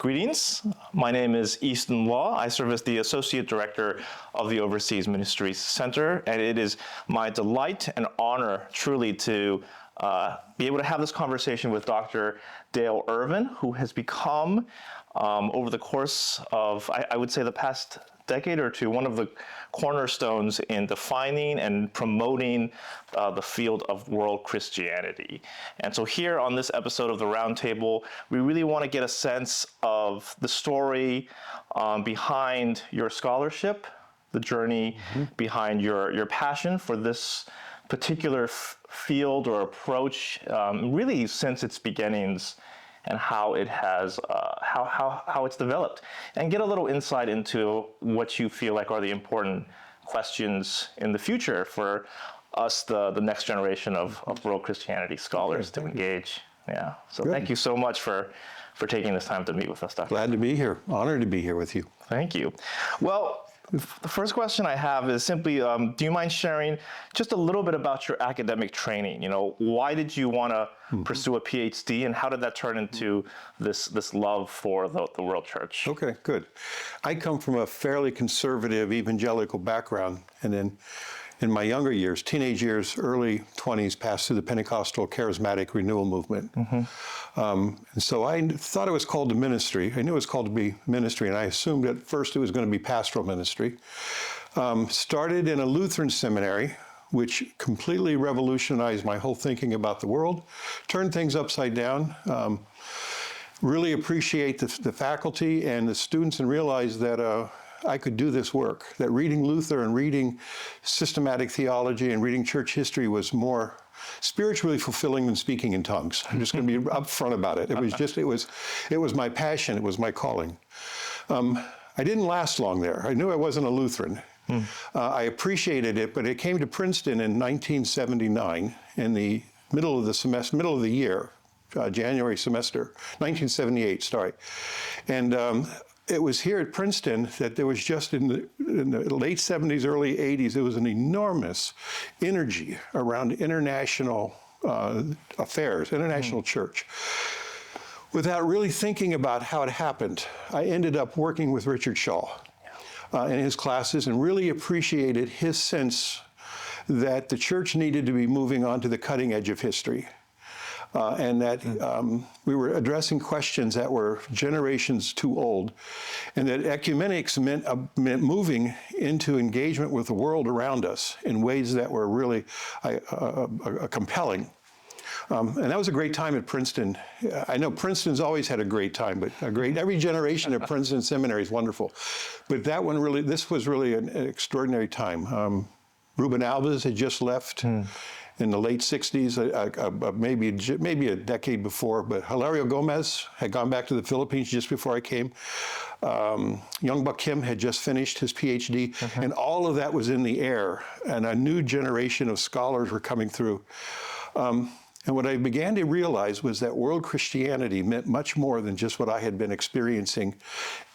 Greetings. My name is Easten Law. I serve as the Associate Director of the Overseas Ministries Center, and it is my delight and honor truly to be able to have this conversation with Dr. Dale Irvin, who has become, over the course of, I would say, the past decade or two, one of the cornerstones in defining and promoting the field of world Christianity. And so here on this episode of the Roundtable, we really want to get a sense of the story behind your scholarship, the journey behind your passion for this particular field or approach, really since its beginnings, and how it has, how it's developed, and get a little insight into what you feel like are the important questions in the future for us, the next generation of world Christianity scholars to engage. Yeah. So thank you so much for taking this time to meet with us, Dr. Glad to be here. Honored to be here with you. Thank you. Well, the first question I have is simply, do you mind sharing just a little bit about your academic training? You know, why did you want to pursue a PhD, and how did that turn into this love for the world church? Okay, good. I come from a fairly conservative evangelical background, and then in my younger years, teenage years, early 20s, passed through the Pentecostal charismatic renewal movement. And so I thought it was called to ministry. I knew it was called to be ministry, and I assumed at first it was going to be pastoral ministry. Started in a Lutheran seminary, which completely revolutionized my whole thinking about the world, turned things upside down. Really appreciate the faculty and the students, and realized that I could do this work, that reading Luther and reading systematic theology and reading church history was more spiritually fulfilling than speaking in tongues. I'm just going to be upfront about it. It was just, it was my passion, it was my calling. I didn't last long there. I knew I wasn't a Lutheran. I appreciated it, but it came to Princeton in 1979, in the middle of the semester, middle of the year, January semester, 1978, sorry. And it was here at Princeton that there was just in the late 70s, early 80s, there was an enormous energy around international affairs, international church. Without really thinking about how it happened, I ended up working with Richard Shaw in his classes, and really appreciated his sense that the church needed to be moving on to the cutting edge of history. And that we were addressing questions that were generations too old, and that ecumenics meant moving into engagement with the world around us in ways that were really compelling. And that was a great time at Princeton. I know Princeton's always had a great time, but every generation at Princeton Seminary is wonderful. But that one really, this was really an extraordinary time. Ruben Alves had just left. In the late 60s, maybe a decade before, but Hilario Gomez had gone back to the Philippines just before I came. Young Buck Kim had just finished his PhD, and all of that was in the air, and a new generation of scholars were coming through. And what I began to realize was that world Christianity meant much more than just what I had been experiencing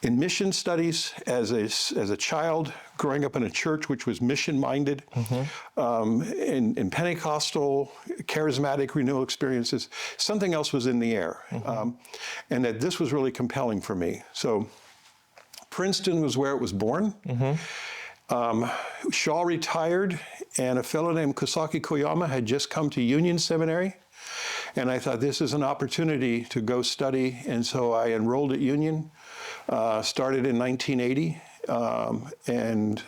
in mission studies as a child, growing up in a church which was mission-minded, in Pentecostal, charismatic renewal experiences. Something else was in the air, and that this was really compelling for me. So Princeton was where it was born. Shaw retired, and a fellow named Kosaki Koyama had just come to Union Seminary, and I thought this is an opportunity to go study, and so I enrolled at Union, started in 1980, and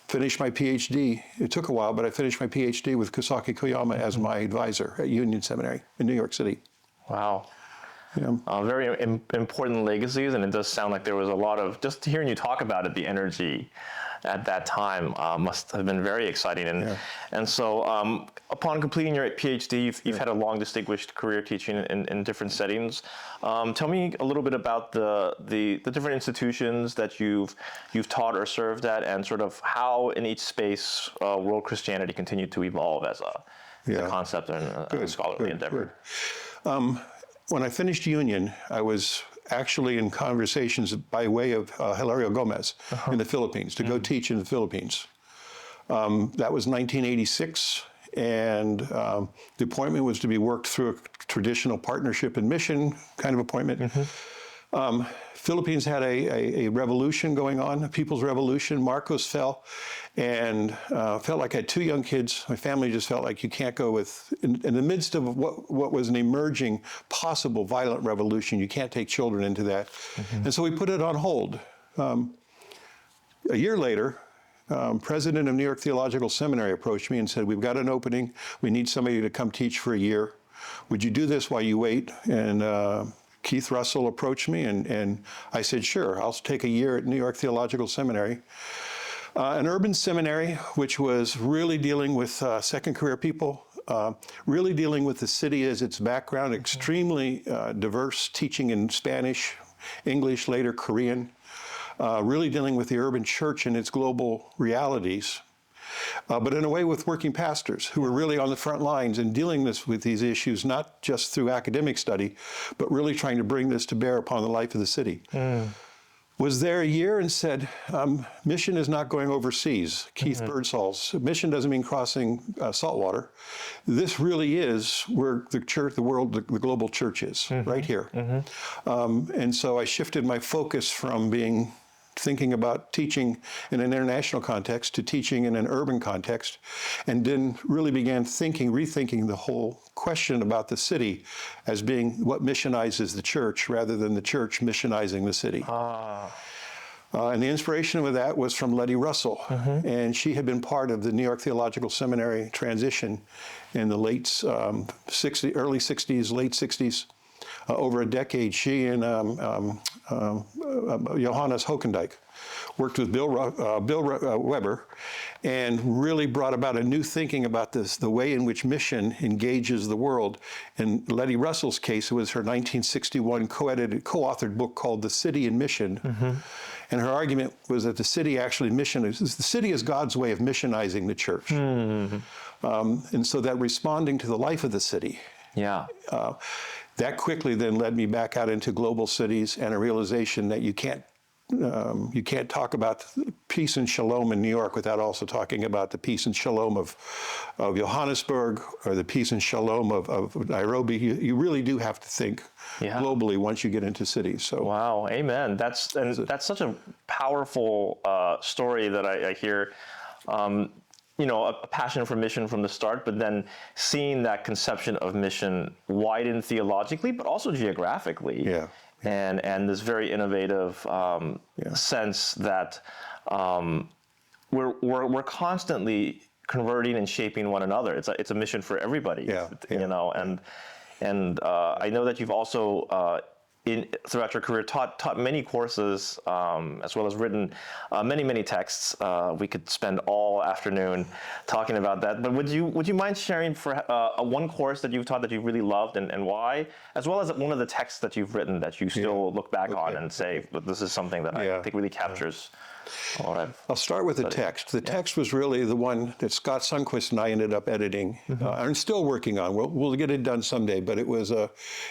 finished my PhD. It took a while, but I finished my PhD with Kosaki Koyama as my advisor at Union Seminary in New York City. Wow. Very important legacies, and it does sound like there was a lot of, just hearing you talk about it, the energy at that time must have been very exciting. And so upon completing your PhD, you've had a long distinguished career teaching in different settings. Tell me a little bit about the different institutions that you've taught or served at, and sort of how in each space world Christianity continued to evolve as a concept and a scholarly endeavor. When I finished Union, I was actually in conversations by way of Hilario Gomez in the Philippines, to go teach in the Philippines. That was 1986, and the appointment was to be worked through a traditional partnership and mission kind of appointment. Philippines had a revolution going on, a people's revolution. Marcos fell, and felt like I had two young kids. My family just felt like you can't go with, in the midst of what was an emerging, possible violent revolution, you can't take children into that. And so we put it on hold. A year later, president of New York Theological Seminary approached me and said, we've got an opening. We need somebody to come teach for a year. Would you do this while you wait? And Keith Russell approached me, and I said, sure, I'll take a year at New York Theological Seminary. An urban seminary, which was really dealing with second career people, really dealing with the city as its background, extremely diverse, teaching in Spanish, English, later Korean, really dealing with the urban church and its global realities. But in a way with working pastors who were really on the front lines and dealing with these issues, not just through academic study, but really trying to bring this to bear upon the life of the city. Was there a year and said, mission is not going overseas. Keith Birdsall's mission doesn't mean crossing saltwater. This really is where the church, the world, the global church is, right here. And so I shifted my focus from thinking about teaching in an international context to teaching in an urban context, and then really began rethinking the whole question about the city as being what missionizes the church rather than the church missionizing the city. And the inspiration with that was from Letty Russell, and she had been part of the New York Theological Seminary transition in the early 60s, late 60s. Over a decade, she and Johannes Hokendijk worked with Bill Weber, and really brought about a new thinking about the way in which mission engages the world. In Letty Russell's case, it was her 1961 co-authored book called The City and Mission. And her argument was that the city is God's way of missionizing the church. And so that responding to the life of the city. That quickly then led me back out into global cities and a realization that you can't talk about peace and shalom in New York without also talking about the peace and shalom of Johannesburg or the peace and shalom of Nairobi. You really do have to think globally once you get into cities. So wow, amen. That's such a powerful story that I hear. A passion for mission from the start, but then seeing that conception of mission widen theologically, but also geographically. And this very innovative sense that we're constantly converting and shaping one another. It's a mission for everybody. And I know that you've also throughout your career taught many courses, as well as written many texts. We could spend all afternoon talking about that. But would you mind sharing for one course that you've taught that you really loved and why, as well as one of the texts that you've written that you still look back on and say, but this is something that I think really captures all I'll start with the text. The text was really the one that Scott Sundquist and I ended up editing. I'm still working on. We'll get it done someday. But it was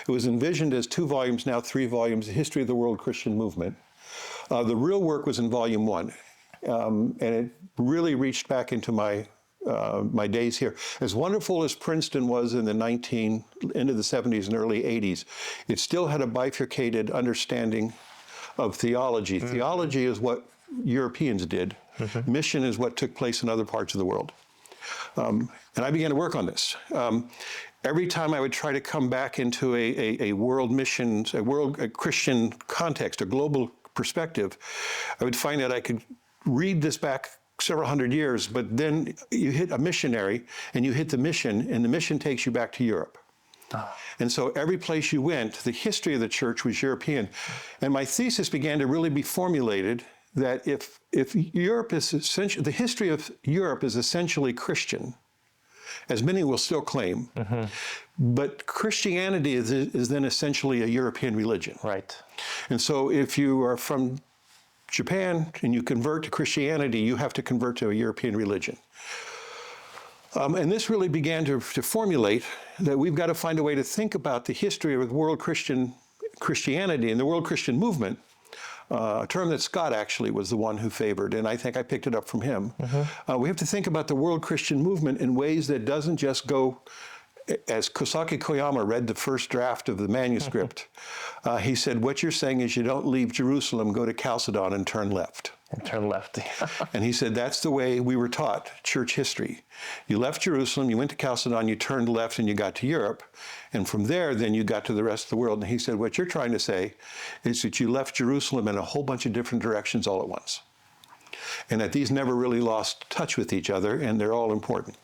envisioned as 2 volumes, now 3 volumes, The History of the World Christian Movement. The real work was in volume 1, and it really reached back into my days here. As wonderful as Princeton was in the end of the 70s and early 80s, it still had a bifurcated understanding of theology. Theology is what Europeans did. Mission is what took place in other parts of the world. And I began to work on this. Every time I would try to come back into a world mission, a Christian context, a global perspective, I would find that I could read this back several hundred years, but then you hit a missionary and you hit the mission, and the mission takes you back to Europe. And so every place you went, the history of the church was European. And my thesis began to really be formulated that if Europe is essentially, the history of Europe is essentially Christian, as many will still claim, but Christianity is then essentially a European religion. Right. And so if you are from Japan and you convert to Christianity, you have to convert to a European religion. And this really began to formulate that we've got to find a way to think about the history of world Christianity and the world Christian movement, a term that Scott actually was the one who favored, and I think I picked it up from him. We have to think about the world Christian movement in ways that doesn't just go as Kosaki Koyama read the first draft of the manuscript, he said, what you're saying is you don't leave Jerusalem, go to Chalcedon and turn left. And turn left. And he said, that's the way we were taught church history. You left Jerusalem, you went to Chalcedon, you turned left and you got to Europe. And from there, then you got to the rest of the world. And he said, what you're trying to say is that you left Jerusalem in a whole bunch of different directions all at once. And that these never really lost touch with each other, and they're all important.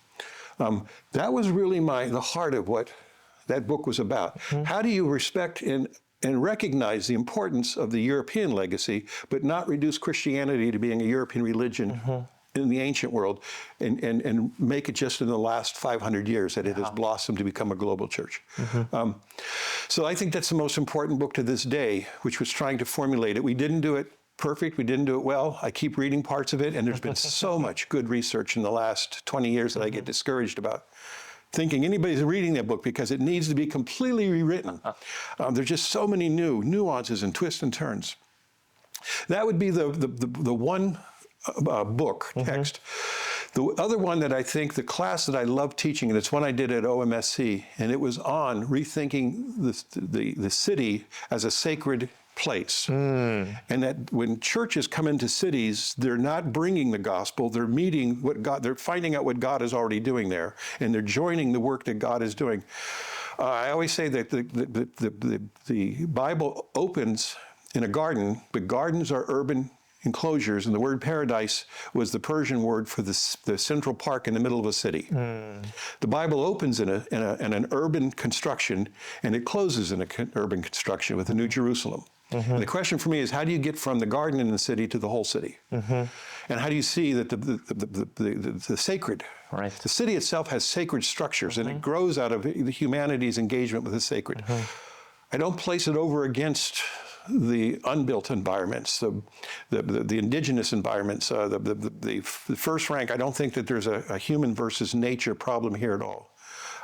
That was really the heart of what that book was about. Mm-hmm. How do you respect and recognize the importance of the European legacy, but not reduce Christianity to being a European religion in the ancient world, and make it just in the last 500 years that it has blossomed to become a global church. So I think that's the most important book to this day, which was trying to formulate it. We didn't do it perfect. We didn't do it well. I keep reading parts of it, and there's been so much good research in the last 20 years that I get discouraged about thinking anybody's reading that book, because it needs to be completely rewritten. There's just so many new nuances and twists and turns. That would be the one book text. The other one that I think, the class that I love teaching, and it's one I did at OMSC, and it was on rethinking the city as a sacred place. And that when churches come into cities, they're not bringing the gospel, they're meeting what God, they're finding out what God is already doing there, and they're joining the work that God is doing. I always say that the Bible opens in a garden, but gardens are urban enclosures, and the word paradise was the Persian word for the central park in the middle of a city. The Bible opens in an urban construction, and it closes in an urban construction with the New Jerusalem. And the question for me is, how do you get from the garden in the city to the whole city? And how do you see that the sacred, the city itself has sacred structures, and it grows out of the humanity's engagement with the sacred. I don't place it over against the unbuilt environments, the indigenous environments, the first rank. I don't think that there's a human versus nature problem here at all.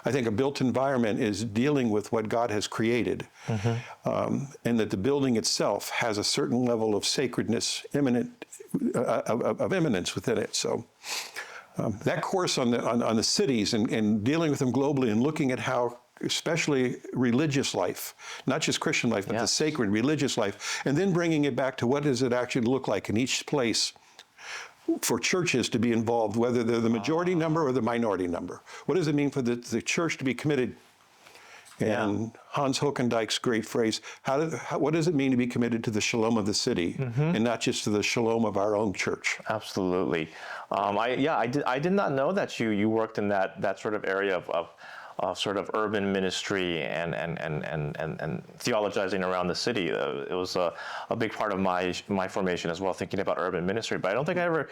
I think a built environment is dealing with what God has created, and that the building itself has a certain level of sacredness, of immanence within it. So that course on the cities and dealing with them globally and looking at how, especially religious life, not just Christian life, but the sacred religious life, and then bringing it back to what does it actually look like in each place for churches to be involved, whether they're the majority number or the minority number. What does it mean for the church to be committed? And Hans Hockendijk's great phrase, what does it mean to be committed to the shalom of the city, and not just to the shalom of our own church? Absolutely. I did not know that you worked in that sort of area of sort of urban ministry and theologizing around the city. It was a big part of my formation as well, thinking about urban ministry. But I don't think I ever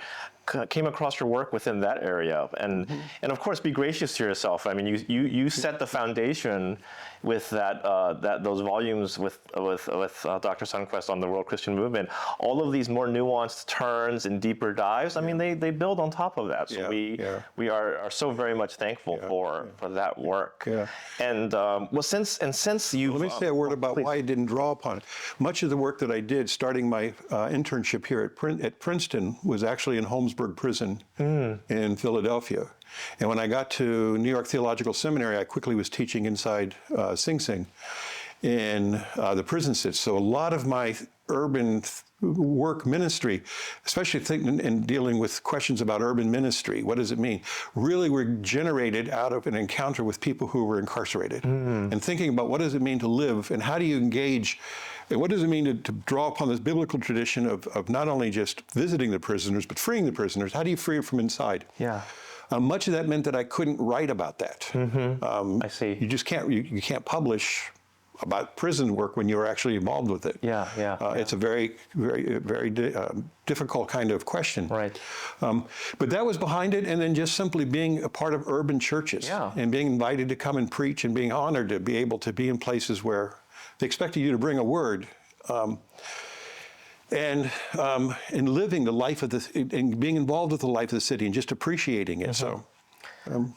came across your work within that area. And of course, be gracious to yourself. I mean, you set the foundation with those volumes with Dr. Sundquist on the World Christian Movement. All of these more nuanced turns and deeper dives. I mean, they build on top of that. So we are so very much thankful for that work. And since you let me say a word about why I didn't draw upon it. Much of the work that I did, starting my internship here at Princeton, was actually in Holmesburg Prison in Philadelphia. And when I got to New York Theological Seminary, I quickly was teaching inside Sing Sing in the prison sits. So a lot of my urban work ministry, especially thinking and dealing with questions about urban ministry, what does it mean, really were generated out of an encounter with people who were incarcerated, and thinking about what does it mean to live, and how do you engage, and what does it mean to draw upon this biblical tradition of not only just visiting the prisoners, but freeing the prisoners. How do you free it from inside? Much of that meant that I couldn't write about that. I see. You just can't, you can't publish about prison work when you're actually involved with it. It's a very, very, very difficult kind of question. But that was behind it, and then just simply being a part of urban churches and being invited to come and preach, and being honored to be able to be in places where they expected you to bring a word. And living the life of and being involved with the life of the city and just appreciating it. So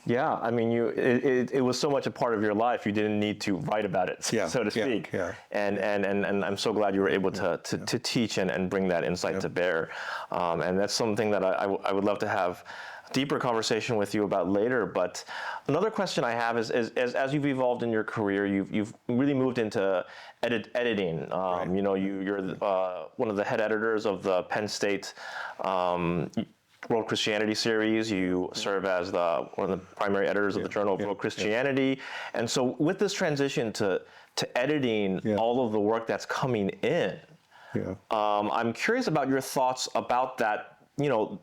Yeah, I mean, it was so much a part of your life, you didn't need to write about it, so to speak. Yeah. And I'm so glad you were able to teach and bring that insight to bear. And that's something that I would love to have a deeper conversation with you about later. But another question I have is as you've evolved in your career, you've really moved into editing. You know, you're one of the head editors of the Penn State World Christianity series. You serve as one of the primary editors of the Journal of World Christianity. And so with this transition to editing all of the work that's coming in, I'm curious about your thoughts about that, you know,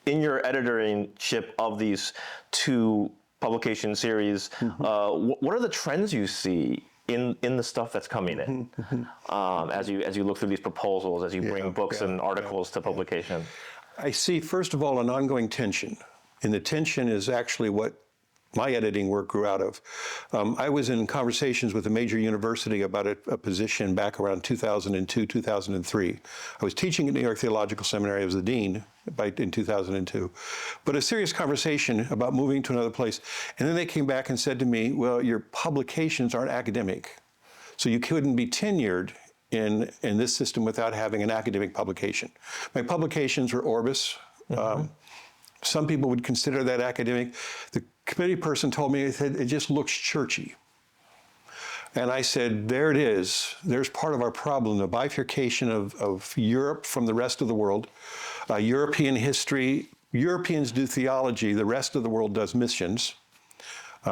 in your editorship of these two publication series. What are the trends you see in the stuff that's coming in as you look through these proposals, as you bring books and articles to publication? I see, first of all, an ongoing tension. And the tension is actually what my editing work grew out of. I was in conversations with a major university about a position back around 2002, 2003. I was teaching at New York Theological Seminary. I was the dean in 2002. But a serious conversation about moving to another place. And then they came back and said to me, well, your publications aren't academic, so you couldn't be tenured in this system without having an academic publication. My publications were Orbis. Some people would consider that academic. The committee person told me it just looks churchy. And I said, there it is. There's part of our problem, the bifurcation of Europe from the rest of the world. European history, Europeans do theology, the rest of the world does missions.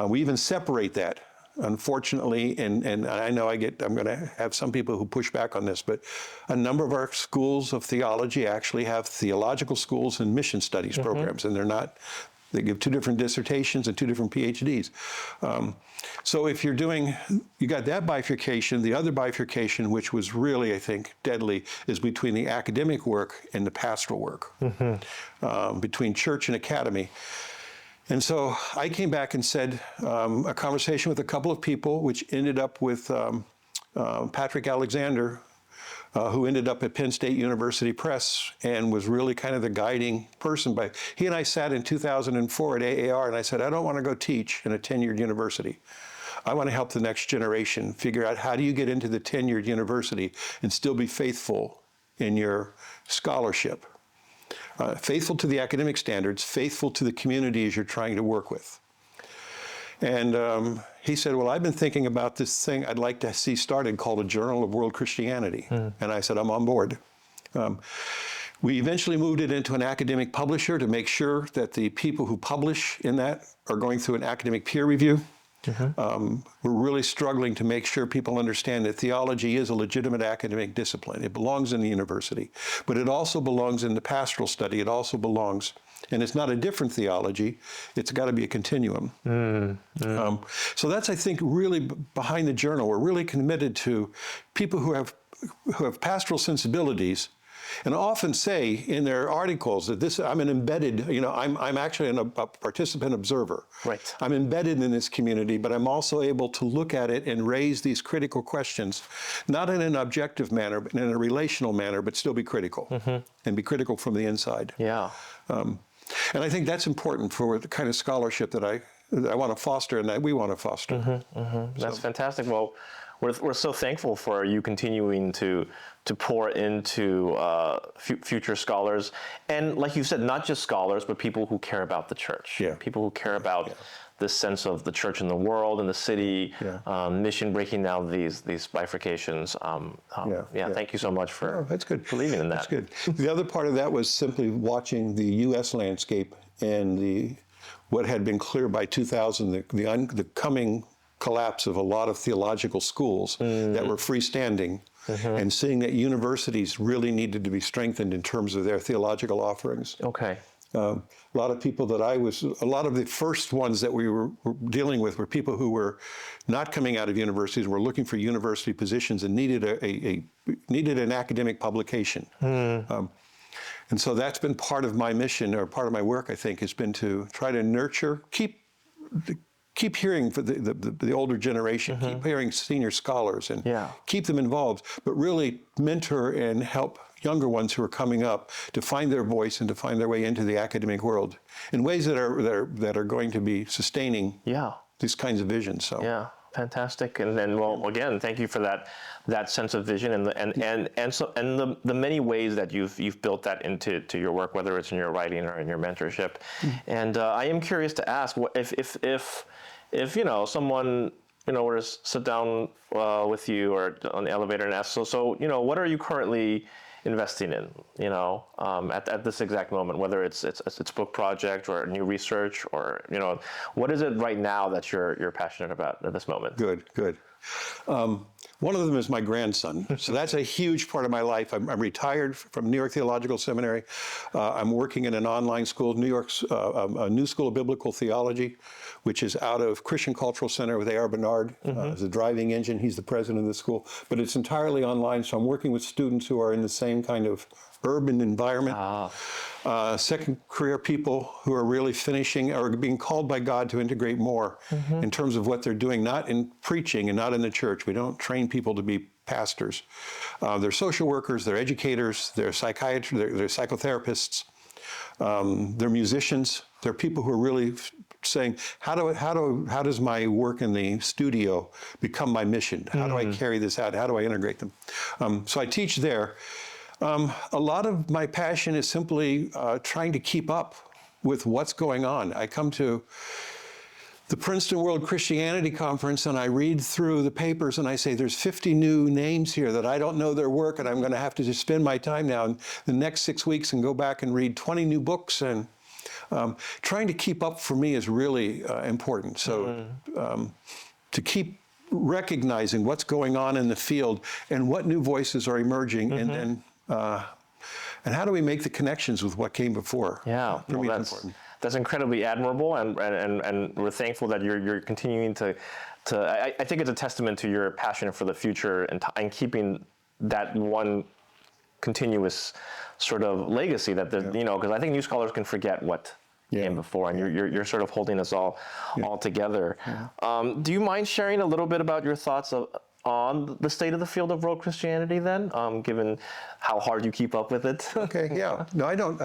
We even separate that. Unfortunately, and I know I'm going to have some people who push back on this, but a number of our schools of theology actually have theological schools and mission studies programs, and they give two different dissertations and two different PhDs. So if you got that bifurcation. The other bifurcation, which was really, I think, deadly, is between the academic work and the pastoral work, between church and academy. And so I came back and said a conversation with a couple of people, which ended up with Patrick Alexander, who ended up at Penn State University Press and was really kind of the guiding person. He and I sat in 2004 at AAR, and I said, I don't want to go teach in a tenured university. I want to help the next generation figure out how do you get into the tenured university and still be faithful in your scholarship. Faithful to the academic standards, faithful to the communities you're trying to work with. And he said, well, I've been thinking about this thing I'd like to see started called a Journal of World Christianity. And I said, I'm on board. We eventually moved it into an academic publisher to make sure that the people who publish in that are going through an academic peer review. We're really struggling to make sure people understand that theology is a legitimate academic discipline. It belongs in the university, but it also belongs in the pastoral study. It also belongs, and it's not a different theology. It's got to be a continuum. So that's, I think, really behind the journal. We're really committed to people who have pastoral sensibilities, and often say in their articles that I'm an embedded, I'm actually a participant observer. Right. I'm embedded in this community, but I'm also able to look at it and raise these critical questions, not in an objective manner, but in a relational manner, but still be critical, and be critical from the inside. Yeah. And I think that's important for the kind of scholarship that I want to foster and that we want to foster. That's fantastic. Well, we're so thankful for you continuing to pour into future scholars, and like you said, not just scholars, but people who care about the church. People who care about this sense of the church in the world and the city, mission, breaking down these bifurcations. Thank you so much for believing in that. That's good. The other part of that was simply watching the U.S. landscape and what had been clear by 2000, the coming collapse of a lot of theological schools that were freestanding, and seeing that universities really needed to be strengthened in terms of their theological offerings. Okay. A lot of people a lot of the first ones that we were dealing with were people who were not coming out of universities, were looking for university positions and needed an academic publication. And so that's been part of my mission, or part of my work, I think, has been to try to nurture, keep hearing for the older generation, keep hearing senior scholars, and keep them involved, but really mentor and help younger ones who are coming up to find their voice and to find their way into the academic world in ways that are going to be sustaining these kinds of visions. So yeah, fantastic. And then, well, again, thank you for that sense of vision and the many ways that you've built that into your work, whether it's in your writing or in your mentorship. And I am curious to ask, if someone were to sit down with you or on the elevator and ask, so what are you currently investing in, at this exact moment, whether it's book project or new research or, what is it right now that you're passionate about at this moment? Good. One of them is my grandson. So that's a huge part of my life. I'm retired from New York Theological Seminary. I'm working in an online school, New York's a New School of Biblical Theology, which is out of Christian Cultural Center with A.R. Bernard as a driving engine. He's the president of the school, but it's entirely online. So I'm working with students who are in the same kind of urban environment. Second career people who are really finishing or being called by God to integrate more in terms of what they're doing, not in preaching and not in the church. We don't train people to be pastors. They're social workers, they're educators, they're psychiatrists, they're psychotherapists, they're musicians. They're people who are really saying, how does my work in the studio become my mission? How do I carry this out? How do I integrate them? So I teach there. A lot of my passion is simply trying to keep up with what's going on. I come to the Princeton World Christianity Conference and I read through the papers and I say, there's 50 new names here that I don't know their work and I'm going to have to just spend my time now in the next 6 weeks and go back and read 20 new books. And trying to keep up for me is really important. So to keep recognizing what's going on in the field and what new voices are emerging and how do we make the connections with what came before? Yeah, that's incredibly admirable, and we're thankful that you're continuing to. I think it's a testament to your passion for the future and keeping that one continuous sort of legacy that because I think new scholars can forget what came before, and you're sort of holding us all together. Do you mind sharing a little bit about your thoughts on the state of the field of world Christianity then, given how hard you keep up with it? Okay, yeah. No, I don't.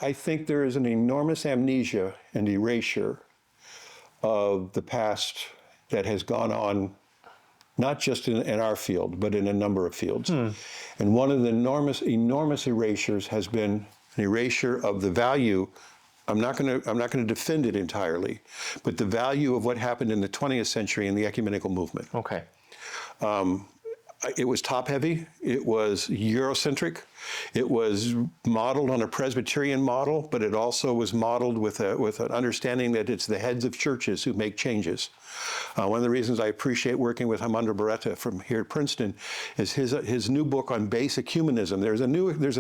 I think there is an enormous amnesia and erasure of the past that has gone on, not just in our field, but in a number of fields. And one of the enormous erasures has been an erasure of the value. I'm not going to defend it entirely, but the value of what happened in the 20th century in the ecumenical movement. Okay. It was top-heavy. It was Eurocentric. It was modeled on a Presbyterian model, but it also was modeled with an understanding that it's the heads of churches who make changes. One of the reasons I appreciate working with Armando Beretta from here at Princeton is his new book on base ecumenism. There's an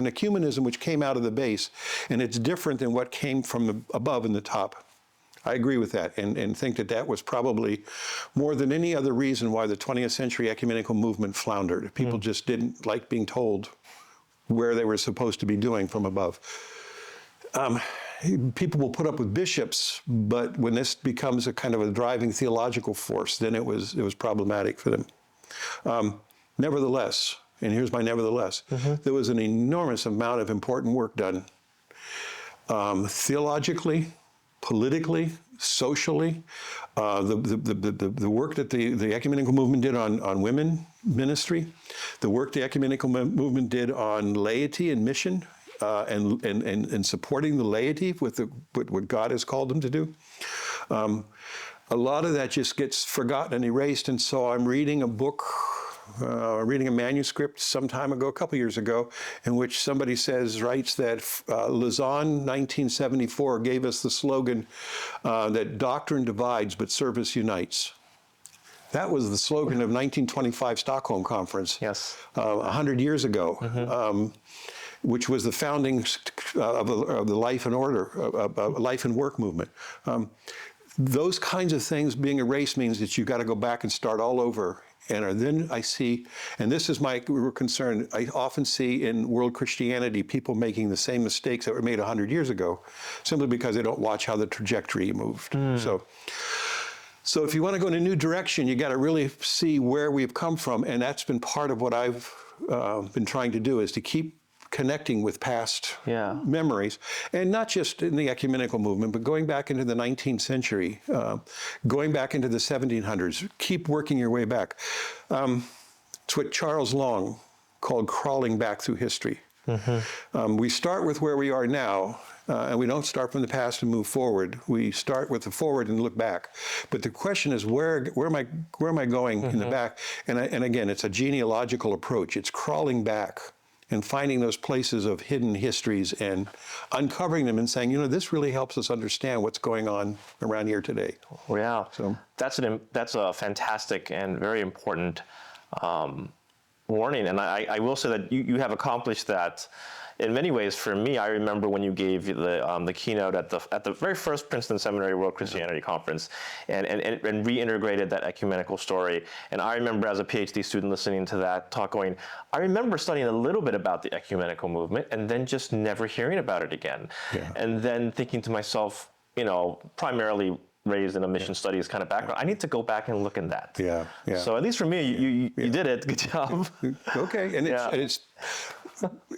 ecumenism which came out of the base, and it's different than what came from above and the top. I agree with that and think that was probably more than any other reason why the 20th century ecumenical movement floundered. People just didn't like being told where they were supposed to be doing from above. People will put up with bishops, but when this becomes a kind of a driving theological force, then it was problematic for them. Nevertheless, and here's my nevertheless, there was an enormous amount of important work done theologically, politically, socially. The work that the ecumenical movement did on women ministry, the work the ecumenical movement did on laity and mission, and supporting the laity with what God has called them to do. A lot of that just gets forgotten and erased, and so I'm reading a book, reading a manuscript some time ago, a couple years ago, in which somebody writes that Lausanne 1974 gave us the slogan that doctrine divides but service unites. That was the slogan of 1925 Stockholm Conference, 100 years ago, which was the founding of the life and order, life and work movement. Those kinds of things being erased means that you've got to go back and start all over. And then I see, and this is my concern, I often see in world Christianity people making the same mistakes that were made 100 years ago, simply because they don't watch how the trajectory moved. So if you want to go in a new direction, you got to really see where we've come from, and that's been part of what I've been trying to do is to keep connecting with past Yeah. memories, and not just in the ecumenical movement, but going back into the 19th century, going back into the 1700s, keep working your way back. It's what Charles Long called crawling back through history. We start with where we are now, and we don't start from the past and move forward. We start with the forward and look back. But the question is, where am I going in the back? And again, it's a genealogical approach. It's crawling back and finding those places of hidden histories and uncovering them and saying, you know, this really helps us understand what's going on around here today. Yeah. So That's a fantastic and very important warning. And I will say that you have accomplished that in many ways. For me, I remember when you gave the keynote at the very first Princeton Seminary World Christianity Conference, and reintegrated that ecumenical story. And I remember as a PhD student listening to that talk, going, I remember studying a little bit about the ecumenical movement, and then just never hearing about it again. Yeah. And then thinking to myself, you know, primarily raised in a mission studies kind of background, I need to go back and look in that. Yeah, yeah. So at least for me, you did it. Good job. Okay, and it's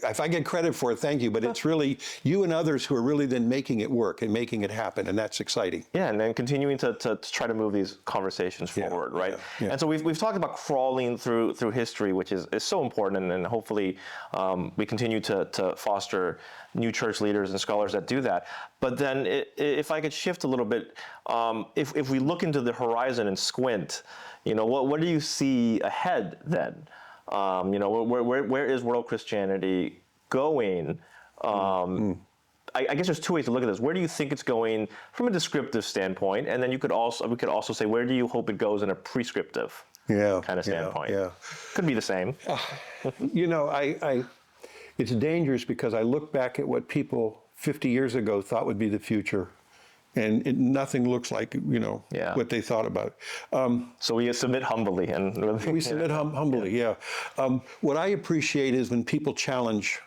if I get credit for it, thank you. But it's really you and others who are really then making it work and making it happen, and that's exciting. Yeah, and then continuing to try to move these conversations forward, right? Yeah. And so we've talked about crawling through history, which is so important, and hopefully we continue to foster new church leaders and scholars that do that. But then if I could shift a little bit, if we look into the horizon and squint, you know, what do you see ahead then? You know, where is world Christianity going? I guess there's two ways to look at this. Where do you think it's going from a descriptive standpoint, and then we could also say, where do you hope it goes in a prescriptive kind of standpoint? Yeah. Could be the same. You know, it's dangerous because I look back at what people 50 years ago thought would be the future, and nothing looks like, you know, what they thought about. So we submit humbly. We submit humbly, yeah. What I appreciate is when people challenge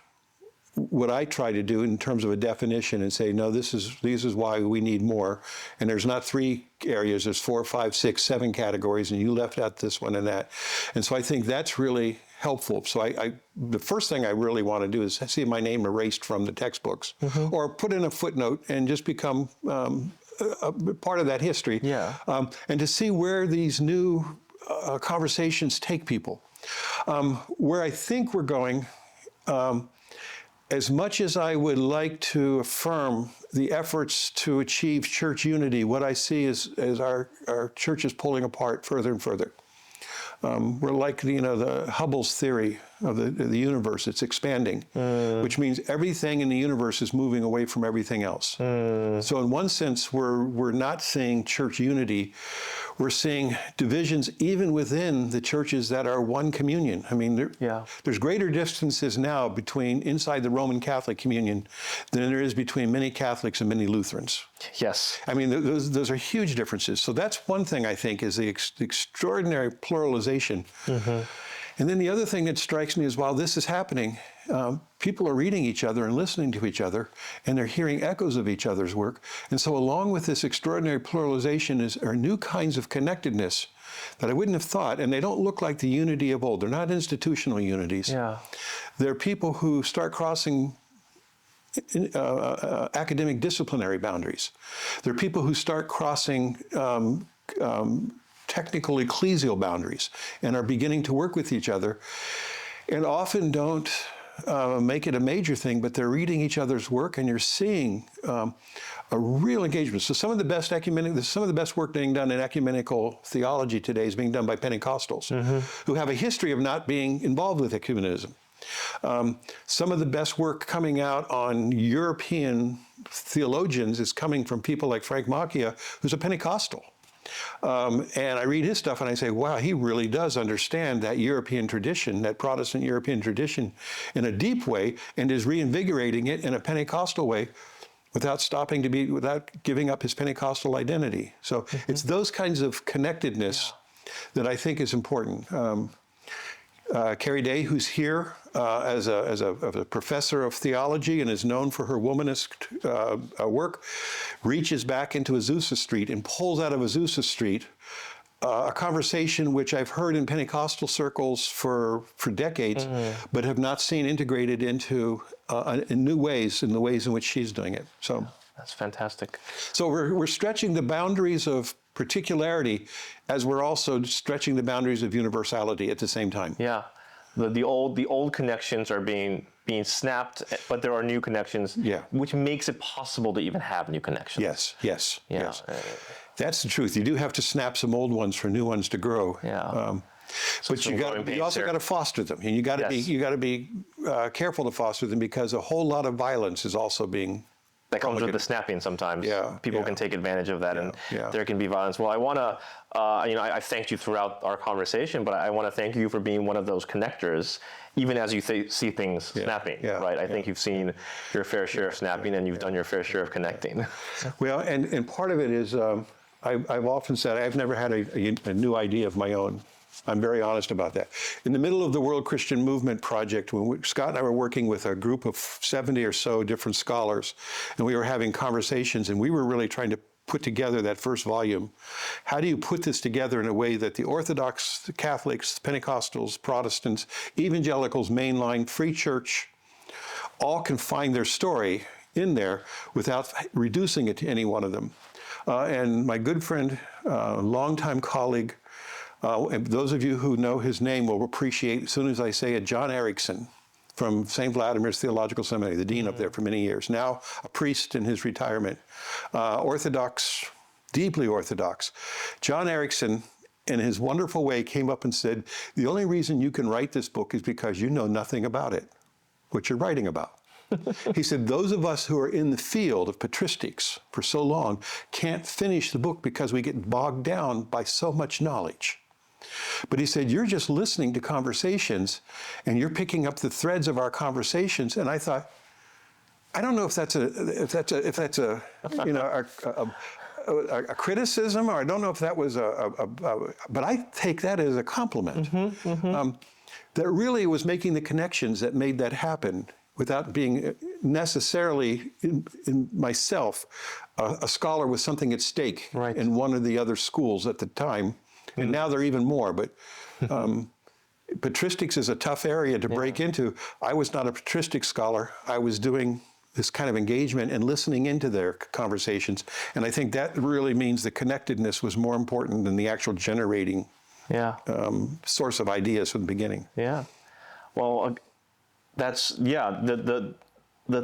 what I try to do in terms of a definition and say, no, this is why we need more. And there's not 3 areas, there's 4, 5, 6, 7 categories, and you left out this one and that. And so I think that's really helpful. So the first thing I really want to do is see my name erased from the textbooks, or put in a footnote and just become a part of that history. Yeah. And to see where these new conversations take people. Where I think we're going, as much as I would like to affirm the efforts to achieve church unity, what I see is our church is pulling apart further and further. We're like, you know, the Hubble's theory of the universe. It's expanding, which means everything in the universe is moving away from everything else. So in one sense, we're not seeing church unity. We're seeing divisions even within the churches that are one communion. I mean, there's greater distances now between inside the Roman Catholic communion than there is between many Catholics and many Lutherans. Yes. I mean, those are huge differences. So that's one thing I think is the extraordinary pluralization. And then the other thing that strikes me is while this is happening, people are reading each other and listening to each other, and they're hearing echoes of each other's work. And so along with this extraordinary pluralization are new kinds of connectedness that I wouldn't have thought, and they don't look like the unity of old. They're not institutional unities. Yeah. They're people who start crossing academic disciplinary boundaries. They're people who start crossing technical ecclesial boundaries and are beginning to work with each other, and often don't make it a major thing, but they're reading each other's work, and you're seeing a real engagement. So some of the best work being done in ecumenical theology today is being done by Pentecostals who have a history of not being involved with ecumenism. Some of the best work coming out on European theologians is coming from people like Frank Macchia, who's a Pentecostal. And I read his stuff and I say, wow, he really does understand that European tradition, that Protestant European tradition in a deep way, and is reinvigorating it in a Pentecostal way without giving up his Pentecostal identity. So it's those kinds of connectedness that I think is important. Carrie Day, who's here as a professor of theology and is known for her womanist work, reaches back into Azusa Street and pulls out of Azusa Street a conversation which I've heard in Pentecostal circles for decades, but have not seen integrated into in new ways, in the ways in which she's doing it. So That's fantastic. So we're stretching the boundaries of particularity as we're also stretching the boundaries of universality at the same time. Yeah, the old connections are being snapped, but there are new connections. Yeah. Which makes it possible to even have new connections. Yes. Yeah. That's the truth. You do have to snap some old ones for new ones to grow. Yeah. But you also got to foster them, and you got to be careful to foster them, because a whole lot of violence is also being. That comes with the snapping sometimes. Yeah, People can take advantage of that, and there can be violence. Well, I want to, I thanked you throughout our conversation, but I want to thank you for being one of those connectors, even as you see things snapping, right? I think you've seen your fair share of snapping, and you've done your fair share of connecting. Well, and part of it is, I've often said I've never had a new idea of my own. I'm very honest about that. In the middle of the World Christian Movement project, when Scott and I were working with a group of 70 or so different scholars, and we were having conversations, and we were really trying to put together that first volume. How do you put this together in a way that the Orthodox, the Catholics, the Pentecostals, Protestants, evangelicals, mainline, free church, all can find their story in there without reducing it to any one of them? And my good friend, longtime colleague, and those of you who know his name will appreciate, as soon as I say it, John Erickson from St. Vladimir's Theological Seminary, the dean up there for many years, now a priest in his retirement, Orthodox, deeply Orthodox. John Erickson, in his wonderful way, came up and said, the only reason you can write this book is because you know nothing about it, what you're writing about. He said, those of us who are in the field of patristics for so long can't finish the book because we get bogged down by so much knowledge. But he said, you're just listening to conversations, and you're picking up the threads of our conversations. And I thought, I don't know if that's a criticism, or I don't know if that was but I take that as a compliment. That really was making the connections that made that happen, without being necessarily in myself a scholar with something at stake in one of the other schools at the time. And now there are even more, but patristics is a tough area to break into. I was not a patristic scholar. I was doing this kind of engagement and listening into their conversations. And I think that really means the connectedness was more important than the actual generating source of ideas from the beginning. Yeah. Well, that's, the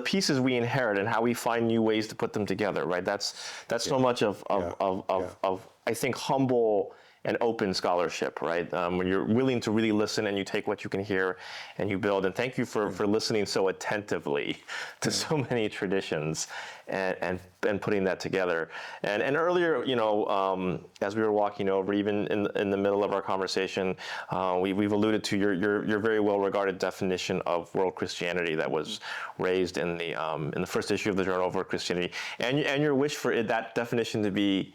pieces we inherit and how we find new ways to put them together, right? That's so much of I think, humble and open scholarship, right? When you're willing to really listen and you take what you can hear and you build. And thank you for listening so attentively to so many traditions and putting that together. And earlier, as we were walking over, even in the middle of our conversation, we've alluded to your very well regarded definition of world Christianity that was raised in the first issue of the Journal of World Christianity, and your wish for that definition to be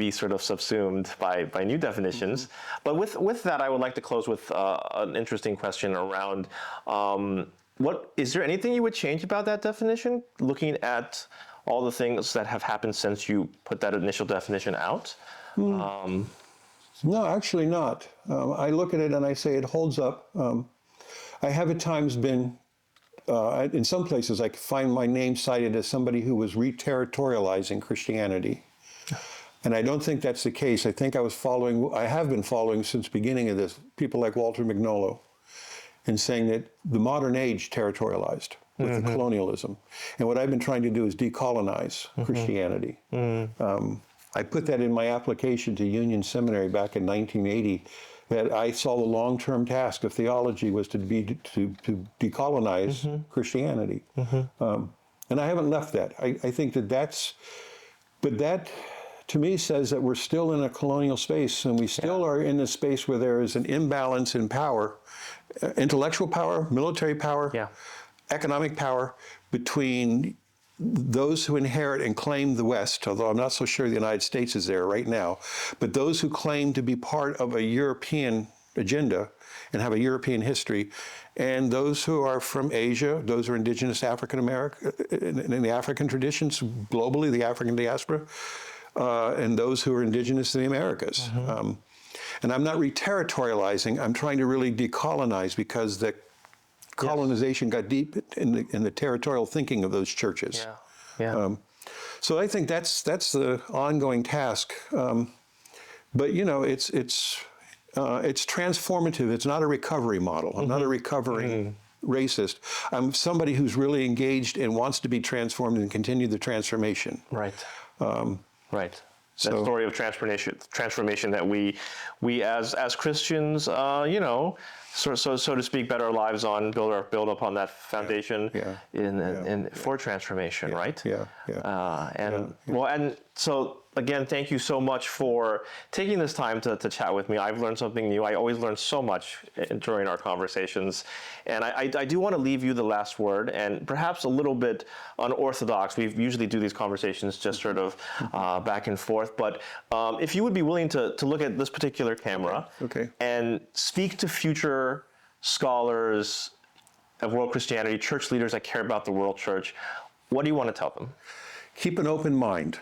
sort of subsumed by new definitions. But with that, I would like to close with an interesting question around what is there anything you would change about that definition, looking at all the things that have happened since you put that initial definition out? No, actually not. I look at it and I say it holds up. I have at times been, in some places, I find my name cited as somebody who was re-territorializing Christianity. And I don't think that's the case. I think I have been following since the beginning of this, people like Walter Mignolo, and saying that the modern age territorialized with the colonialism. And what I've been trying to do is decolonize Christianity. I put that in my application to Union Seminary back in 1980, that I saw the long-term task of theology was to decolonize Christianity. And I haven't left that. I think that to me says that we're still in a colonial space, and we still are in a space where there is an imbalance in power, intellectual power, military power, economic power, between those who inherit and claim the West, although I'm not so sure the United States is there right now, but those who claim to be part of a European agenda and have a European history, and those who are from Asia, those who are indigenous African American, in the African traditions, globally, the African diaspora, and those who are indigenous to the Americas. And I'm not re-territorializing. I'm trying to really decolonize because the colonization got deep in the territorial thinking of those churches. So I think that's the ongoing task. But you know, it's transformative. It's not a recovery model. I'm not a recovering racist. I'm somebody who's really engaged and wants to be transformed and continue the transformation. Right. Right. That story of transformation that we as Christians, you know, so to speak, bet our lives on, build upon that foundation for transformation, right? And so again, thank you so much for taking this time to chat with me. I've learned something new. I always learn so much during our conversations, and I do want to leave you the last word, and perhaps a little bit unorthodox. We usually do these conversations just sort of back and forth, but if you would be willing to look at this particular camera and speak to future scholars of world Christianity, church leaders that care about the world church, what do you want to tell them? Keep an open mind.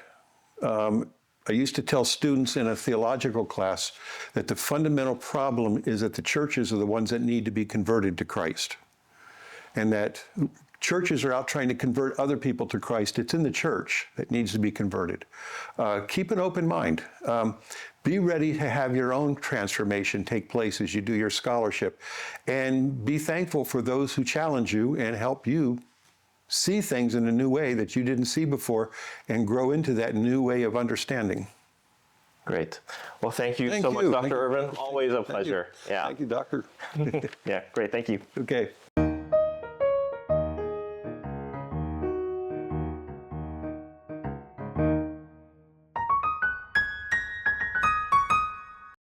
I used to tell students in a theological class that the fundamental problem is that the churches are the ones that need to be converted to Christ. And that churches are out trying to convert other people to Christ. It's in the church that needs to be converted. Keep an open mind. Be ready to have your own transformation take place as you do your scholarship. And be thankful for those who challenge you and help you see things in a new way that you didn't see before and grow into that new way of understanding. Great. Well, thank you so much, Dr. Irvin. Always a pleasure. Thank you, Doctor. Yeah, great. Thank you. Okay.